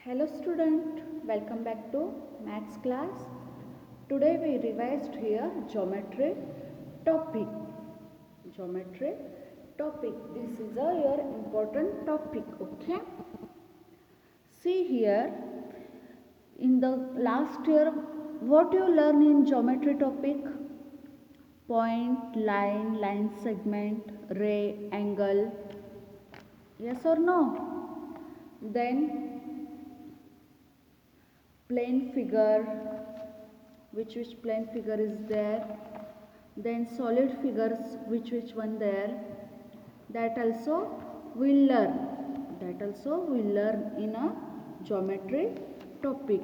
Hello student, welcome back to maths class. Today we revised here geometry topic. Geometry topic. This is your important topic, okay? See here, in the last year, what you learn in geometry topic? Point, line, line segment, ray, angle. Yes or no? Then plane figure, which plane figure is there, then solid figures, which one there, that also we learn in a geometry topic.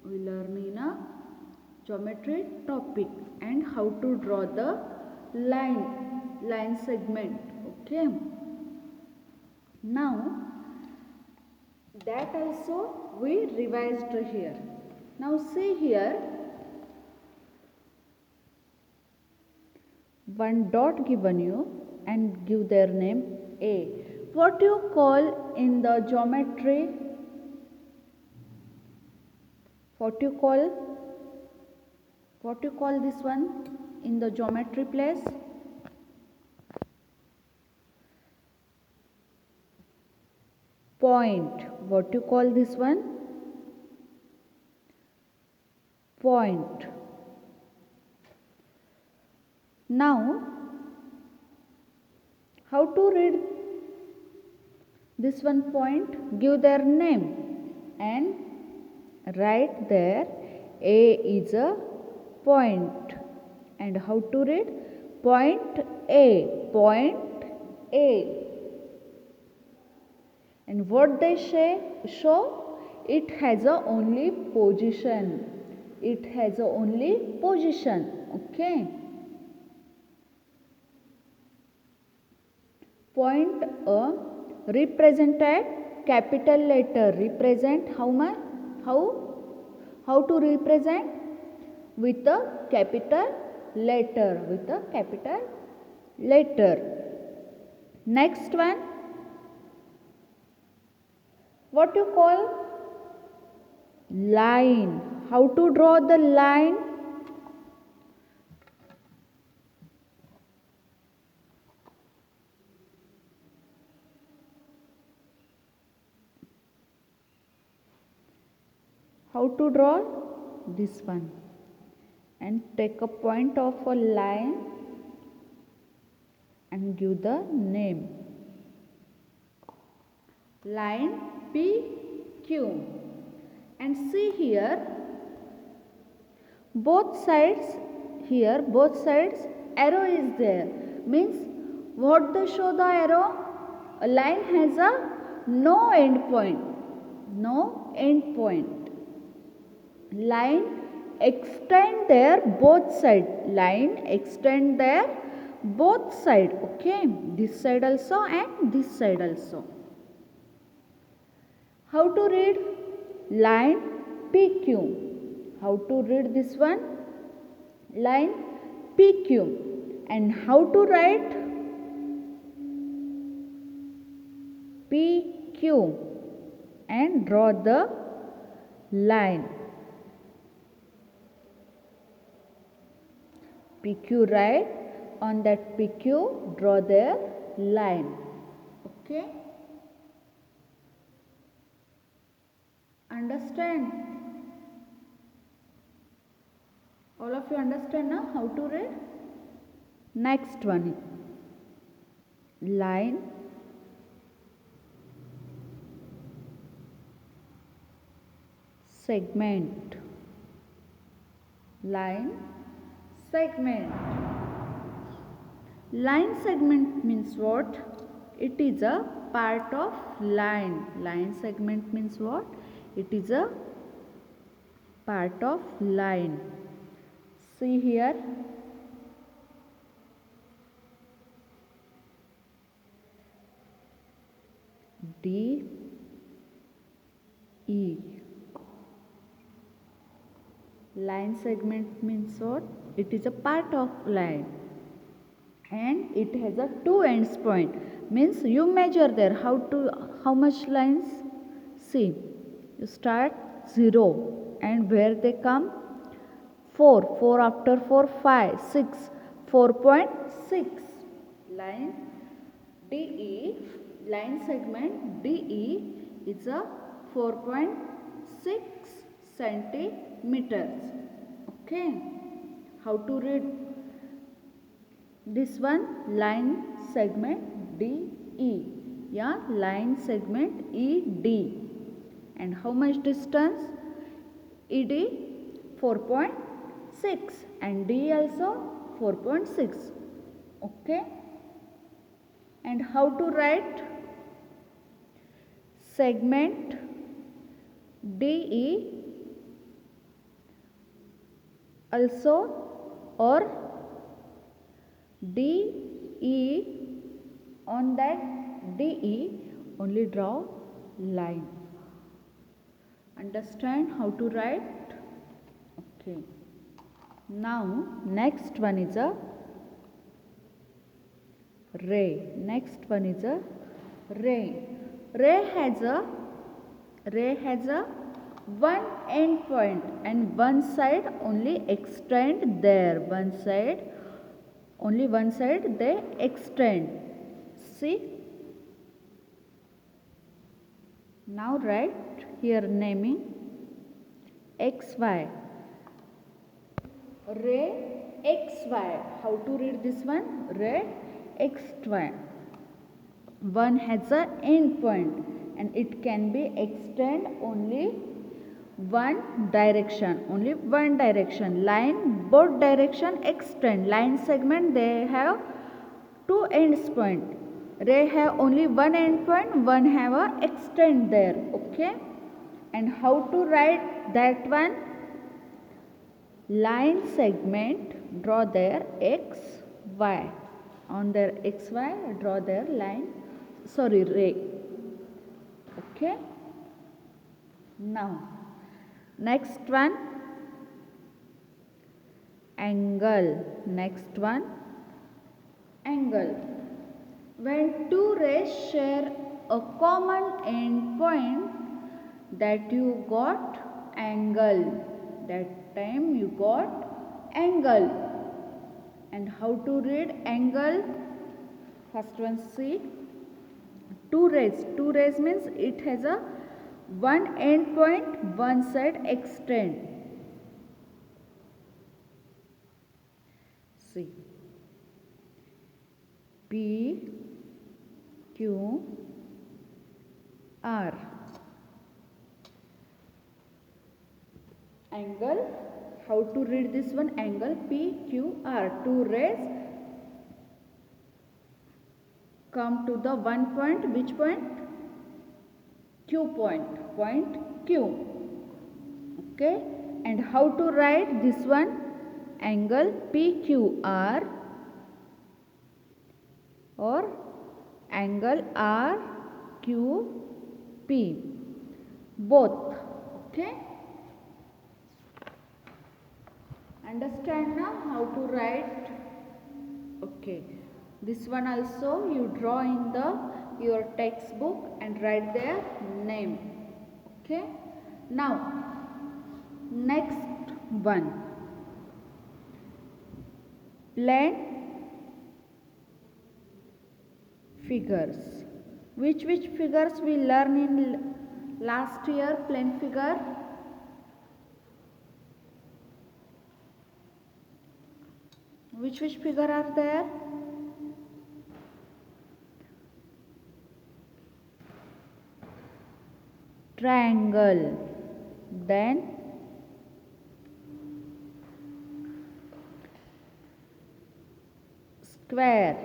We learn in a geometry topic and how to draw the line segment, okay? Now that also we revised here. Now see here, one dot given you and give their name A. What you call in the geometry? What you call this one in the geometry place? Point. What you call this one? Point. Now, how to read this one point? Give their name and write there A is a point. And how to read? Point A. Point A. And what they show? It has a only position. It has a only position. Okay. Point A represented capital letter. Represent how much? How to represent? With a capital letter. With a capital letter. Next one. What you call? Line. How to draw the line? How to draw? This one. And take a point of a line and give the name. Line PQ. And see here, both sides arrow is there. Means what they show the arrow? A line has a no end point. No end point. Line extend their both side. Line extend their both side. Okay. This side also and this side also. How to read? Line PQ. How to read this one? Line PQ. And how to write? PQ. And draw the line. PQ, right? On that PQ, draw their line. Okay? Understand? All of you understand now how to read? Next one. Line segment. Line segment. Line segment means what? It is a part of line. Line segment means what? It is a part of line. See here. D E. Line segment means what? It is a part of line. And it has a two ends point. Means you measure there how much lines? See. You start 0 and where they come 4 after 4 5 6 4.6 line DE line segment DE is a 4.6 centimeters. Okay, how to read this one? Line segment DE, yeah, line segment ED. And how much distance? ED 4.6 and D also 4.6. Okay, and how to write segment DE also, or DE, on that DE only draw line. Understand how to write? Okay. Now next one is a ray. Next one is a ray. Ray has a one end point and one side only extend there. Only one side they extend. See? Now write here naming XY. Ray XY. How to read this one? Ray XY. One has a end point and it can be extend only one direction. Line both direction extend. Line segment they have two ends point. Ray have only one end point, one have a extend there. Okay, and how to write that one? Line segment, draw their x y. On their x y draw their line, ray. Okay, now next one, angle. Next one, angle. When two rays share a common end point, that you got angle. That time you got angle. And how to read angle? First one, see. Two rays means it has a one end point, one side extend. See. P Q R. Angle, how to read this one? Angle PQR. Two rays come to the one point. Which point? Q point. Point Q. Okay. And how to write this one? Angle PQR or angle RQP. Both. Okay. Understand now how to write? Okay. This one also you draw in your textbook and write their name. Okay. Now next one, plane figures. Which figures we learn in last year? Plane figure. Which figure are there? Triangle, then square,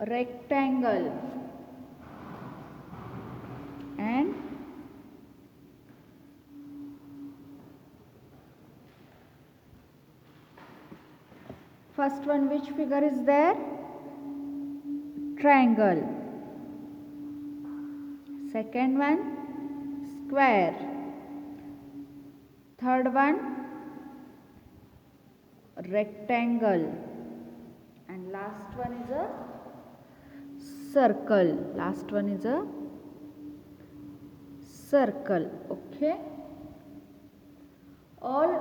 rectangle, and first one, which figure is there? Triangle. Second one, square. Third one, rectangle. And last one is a circle. Last one is a circle. Okay. All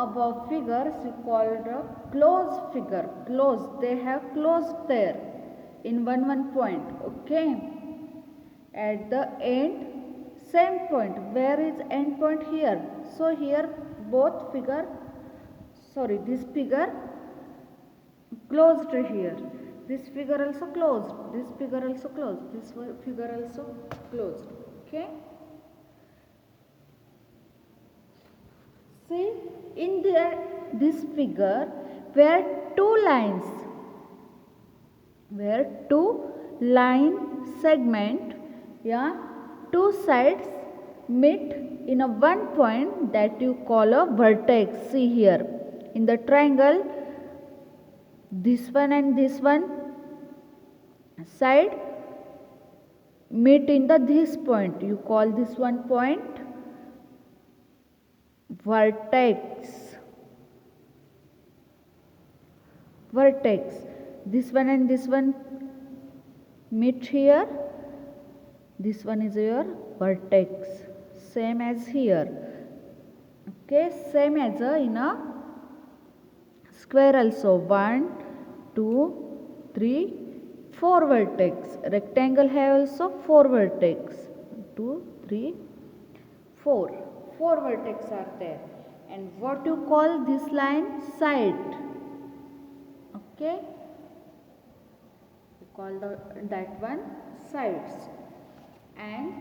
above figures we call the closed figure. Closed. They have closed there in one point. Okay. At the end, same point. Where is end point? Here. So here both figure. Sorry, this figure closed here. This figure also closed. This figure also closed. This figure also closed. Okay. See, in this figure, where two line segment, two sides meet in a one point, that you call a vertex. See here, in the triangle, this one and this one side meet in this point. You call this one point vertex. This one and this one meet here. This one is your vertex. Same as here. Okay, same as in a square also. 1, 2, 3, 4 vertex. Rectangle have also 4 vertex. 2, 3, 4. 4 vertex are there. And what you call this line? Side. Okay. You call that one sides. And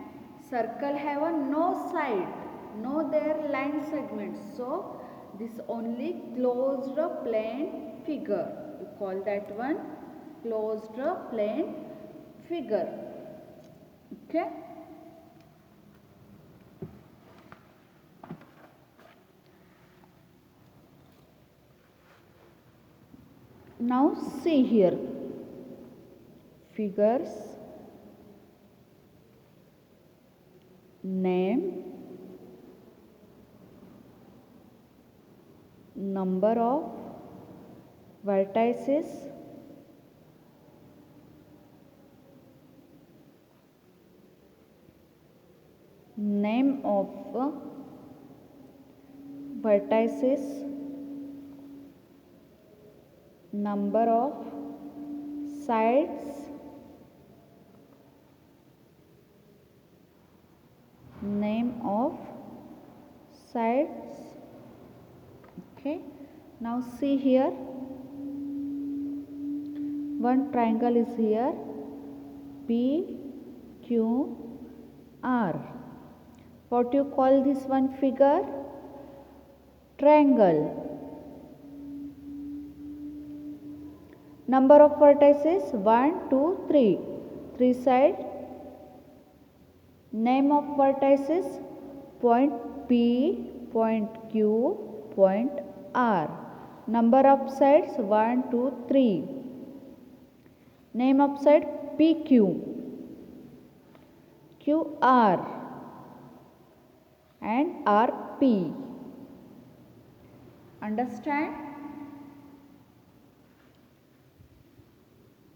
circle have a no side, no their line segments. So this only closed plane figure. You call that one closed plane figure. Okay. Now see here, figures, name, number of vertices, name of vertices, number of sides, name of sides. Okay. Now see here, one triangle is here, P, Q, R. What you call this one figure? Triangle. Number of vertices 1, 2, 3. 3 sides. Name of vertices point P, point Q, point R. Number of sides 1, 2, 3. Name of side PQ, QR and RP. Understand?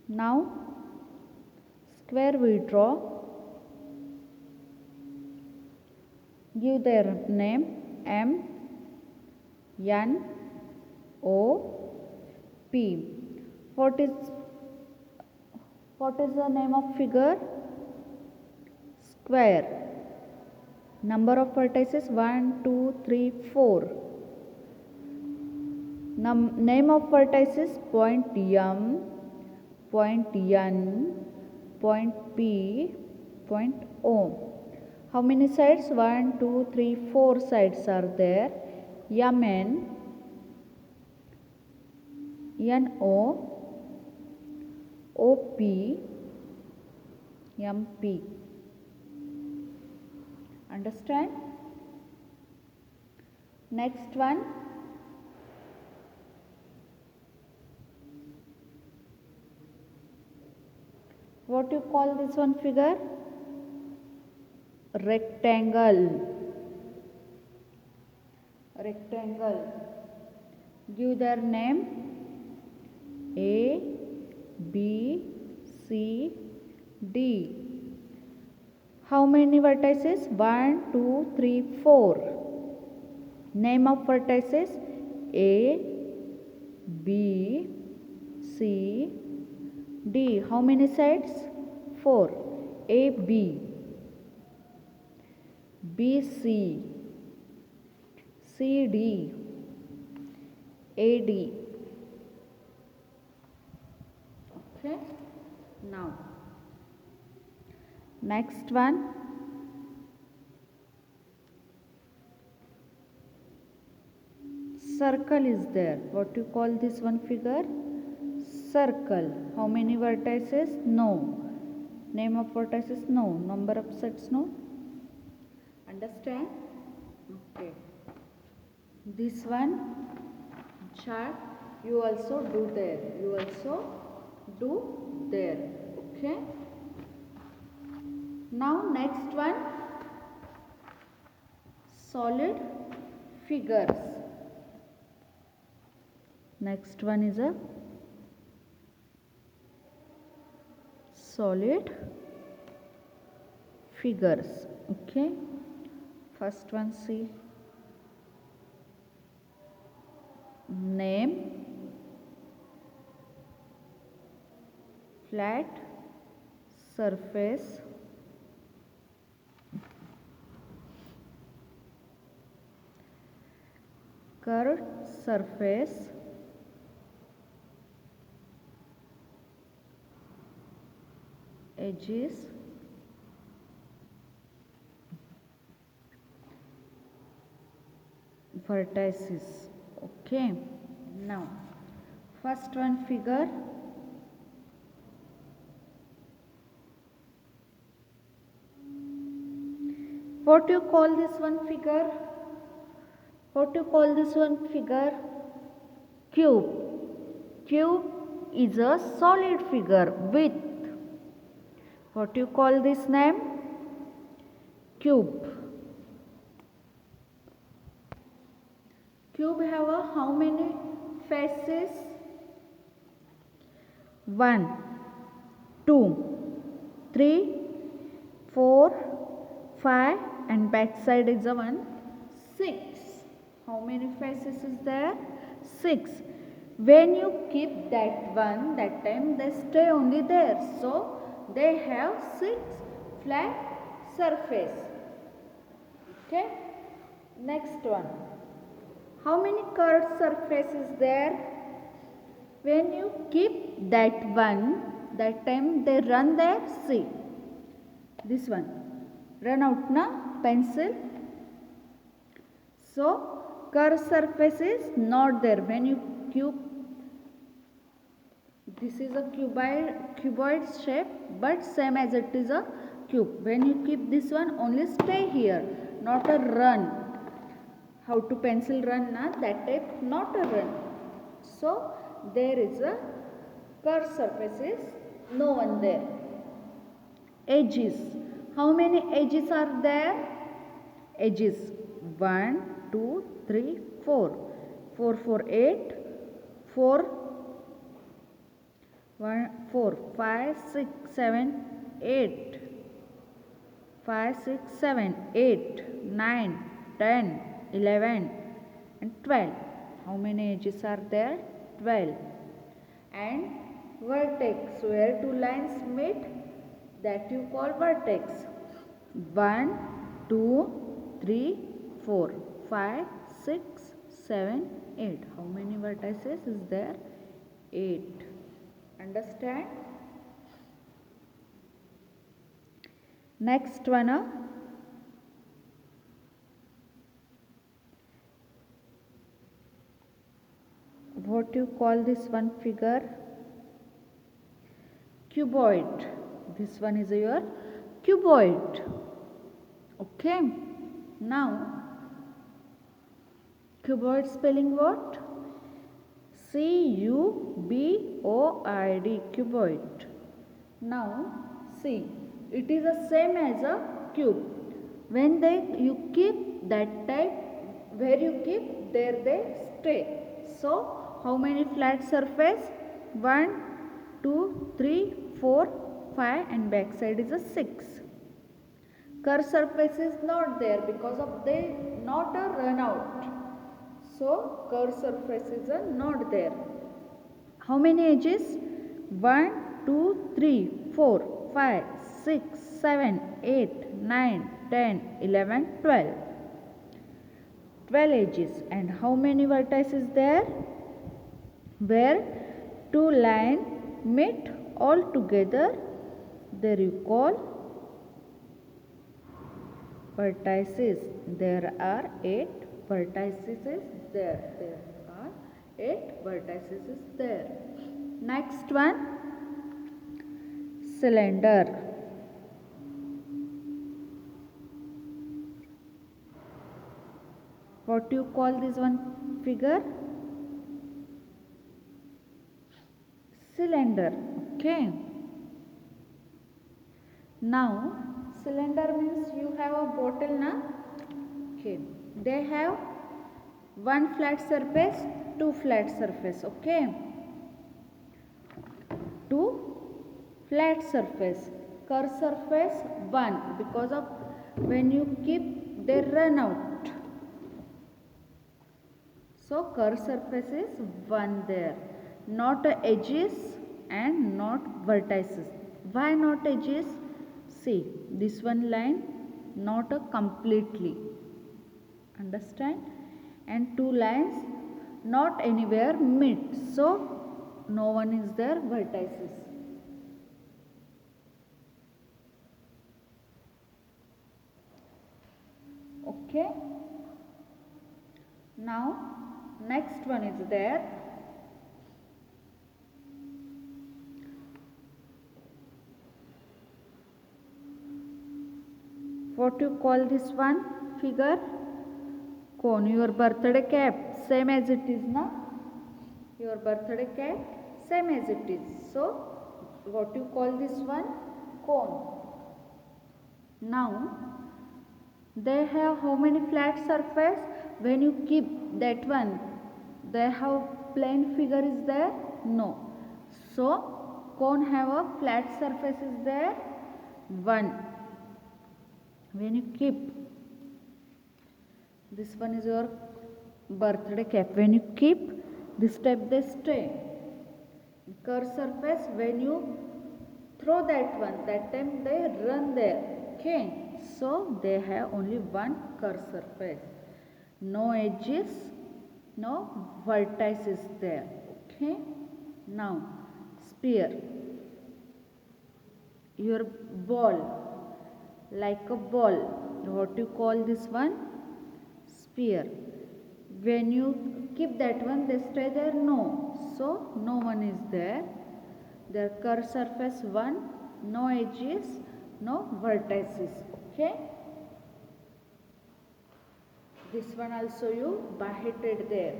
Now square we draw. Give their name M, N, O, P. What is the name of figure? Square. Number of vertices 1, 2, 3, 4. Name of vertices point M, point N, point P, point O. How many sides? 1, 2, 3, 4 sides are there. MN, NO, OP, MP. Understand? Next one. What you call this one figure? Rectangle. Rectangle. Give their name A, C, D. How many vertices? 1, 2, 3, 4. Name of vertices: A, B, C, D. How many sides? 4. A, B, B, C, C, D, A, D. Okay. Now, next one. Circle is there. What do you call this one figure? Circle. How many vertices? No. Name of vertices? No. Number of sets? No. Understand? Okay. This one chart you also do there. You also do there. Okay. Now next one, solid figures. Next one is a solid figures. Okay. First one, see. Name, flat surface, curved surface, edges, vertices. Okay. Now, first one figure. What do you call this one figure? What do you call this one figure? Cube. Cube is a solid figure with, what do you call this name? Cube. Cube have a how many faces? 1, 2, 3, 4, 5 and back side is a 1, 6. How many faces is there? 6. When you keep that one, that time they stay only there. So they have 6 flat surface. Okay. Next one. How many curved surface is there? When you keep that one, that time they run there. See. This one. Run out na pencil. So curved surface is not there. When you cube, this is a cuboid shape, but same as it is a cube. When you keep this one, only stay here, not a run. How to pencil run na, that type, not a run. So there is a curved surface is no one there. Edges. How many edges are there? Edges. 1, 2, 3, 4. 4, 4, 8. 4, 1, 4, 5, 6, 7, 8. 5, 6, 7, 8, 9, 10, 11 and 12. How many edges are there? 12. And vertex, where two lines meet, that you call vertex. 1, 2, 3, 4, 5, 6, 7, 8. How many vertices is there? 8. Understand? Next one. What do you call this one figure? Cuboid. This one is your cuboid. Okay. Now, cuboid spelling what? C-U-B-O-I-D. Cuboid. Now, see, it is the same as a cube. When you keep that type, where you keep, there they stay. So, how many flat surface? 1, 2, 3, 4, 5 and back side is a 6. Curved surface is not there because of they not a run out. So curved surface is a not there. How many edges? 1, 2, 3, 4, 5, 6, 7, 8, 9, 10, 11, 12. 12 edges. And how many vertices there? Where two lines meet all together, there you call vertices. There are 8 vertices there. There are 8 vertices there. Next one, cylinder. What do you call this one figure? Cylinder. Okay. Now cylinder means you have a bottle na. Okay. They have one flat surface, two flat surface. Okay. Two flat surface. Curved surface one because of when you keep they run out. So curved surface is one there. Not edges and not vertices. Why not edges? See, this one line not a completely. Understand? And two lines not anywhere meet. So no one is there vertices. Okay. Now next one is there. What you call this one figure? Cone. Your birthday cap, same as it is na. Your birthday cap, same as it is. So what you call this one? Cone. Now they have how many flat surface? When you keep that one, they have plain figure is there? No. So cone have a flat surface is there? One. When you keep, this one is your birthday cap. When you keep this type they stay. Curved surface when you throw that one, that time they run there. Okay. So they have only one curved surface. No edges, no vertices there. Okay. Now sphere. Your ball. Like a ball. What you call this one? Sphere. When you keep that one, they stay there? No. So no one is there. Their curved surface one, no edges, no vertices. Okay. This one also you biheated there.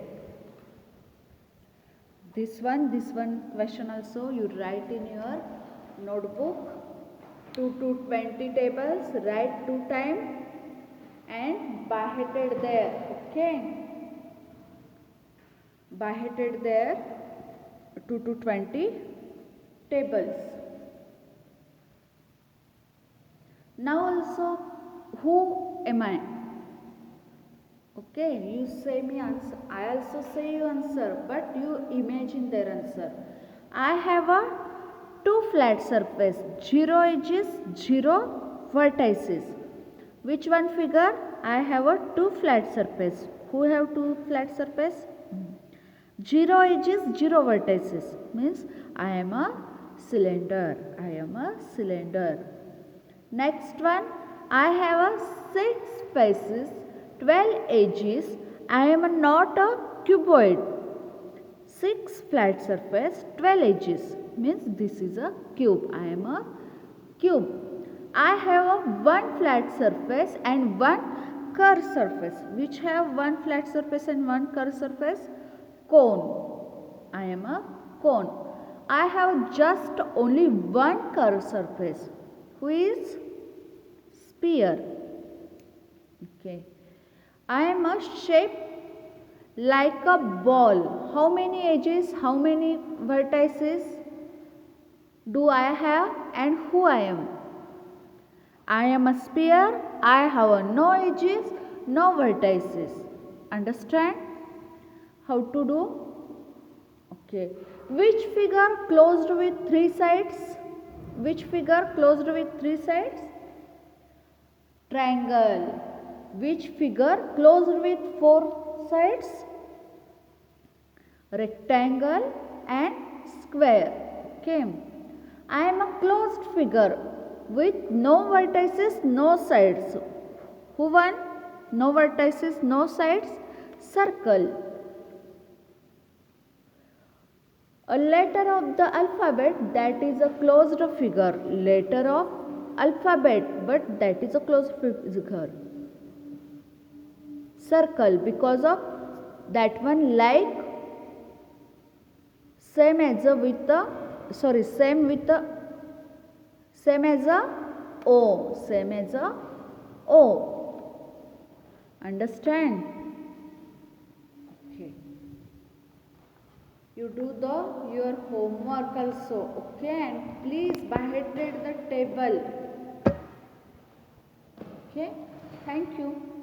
This one question also you write in your notebook. 2 to 20 tables, write 2 times and biheated there. Okay. Biheated there 2 to 20 tables. Now also who am I? Okay, you say me answer. I also say you answer, but you imagine their answer. I have a two flat surface, 0 edges, 0 vertices. Which one figure? I have a two flat surface. Who have two flat surface? 0 edges, 0 vertices. Means I am a cylinder. I am a cylinder. Next one, I have a 6 faces, 12 edges. I am not a cuboid. 6 flat surface, 12 edges. Means this is a cube. I am a cube. I have a one flat surface and one curved surface. Which have one flat surface and one curved surface? Cone. I am a cone. I have just only one curved surface. Who is? Sphere. Okay. I am a shape like a ball. How many edges? How many vertices? do I have and who I am. I am a sphere. I have no edges, no vertices. Understand how to do? Okay. Which figure closed with three sides? Which figure closed with three sides? Triangle. Which figure closed with four sides? Rectangle and square. Okay. I am a closed figure with no vertices, no sides. Who won? No vertices, no sides. Circle. A letter of the alphabet, that is a closed figure. Letter of alphabet, but that is a closed figure. Circle, because of that one like same as a with the same as a O. Understand? Okay. You do your homework also. Okay, and please byhead the table. Okay, thank you.